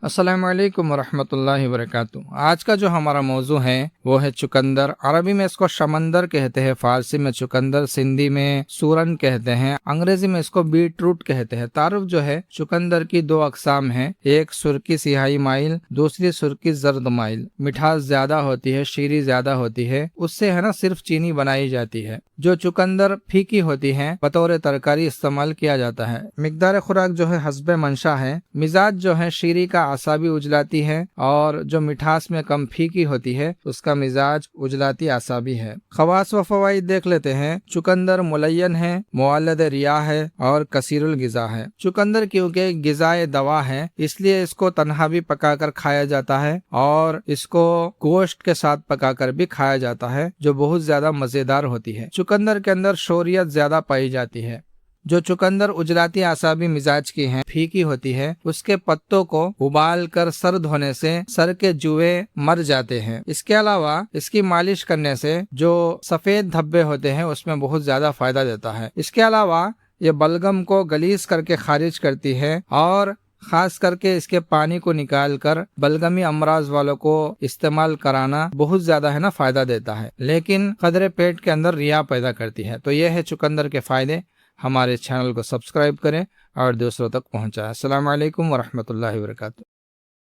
अस्सलाम वालेकुम वरहमतुल्लाहि वबरकातुहू। आज का जो हमारा मौजू है वो है चुकंदर। अरबी में इसको समंदर कहते हैं, फारसी में चुकंदर, सिंधी में सूरन कहते हैं, अंग्रेजी में इसको बीट रूट कहते हैं। तारुफ जो है चुकंदर की दो अकसाम है, एक सुर्खी सियाही माइल, दूसरी सुर्खी जर्द माइल। मिठास ज्यादा होती है, शीरी ज्यादा होती है, उससे है ना सिर्फ चीनी बनाई जाती है। जो चुकंदर फीकी होती है बतौर तरकारी इस्तेमाल किया जाता है। मिकदार खुराक जो है हस्बे मंशा है। मिजाज जो है शीरी का आसाबी उजलाती है, और जो मिठास में कम फीकी होती है उसका मिजाज उजलाती आसाबी है। खवास व फवाइद देख लेते हैं। चुकंदर मुलय्यन है, मुअल्लद रिया है और कसीरुल गिजा है। चुकंदर क्योंकि गिजाए दवा है इसलिए इसको तन्हा भी पकाकर खाया जाता है और इसको गोश्त के साथ पकाकर भी खाया जाता है, जो बहुत ज्यादा मजेदार होती है। चुकंदर के अंदर शोरियत ज्यादा पाई जाती है। जो चुकंदर उजलाती आसाबी मिजाज की है, फीकी होती है, उसके पत्तों को उबाल कर सर धोने से सर के जुए मर जाते हैं। इसके अलावा इसकी मालिश करने से जो सफेद धब्बे होते हैं उसमें बहुत ज्यादा फायदा देता है। इसके अलावा ये बलगम को गलीज करके खारिज करती है और खास करके इसके पानी को निकाल कर बलगमी अमराज वालों को इस्तेमाल कराना बहुत ज्यादा है ना फायदा देता है, लेकिन कदरे पेट के अंदर रिया पैदा करती है। तो ये है चुकंदर के फायदे। हमारे चैनल को सब्सक्राइब करें और दूसरों तक पहुंचाएं। अस्सलाम वालेकुम वरहमतुल्लाहि वबरकातुहू।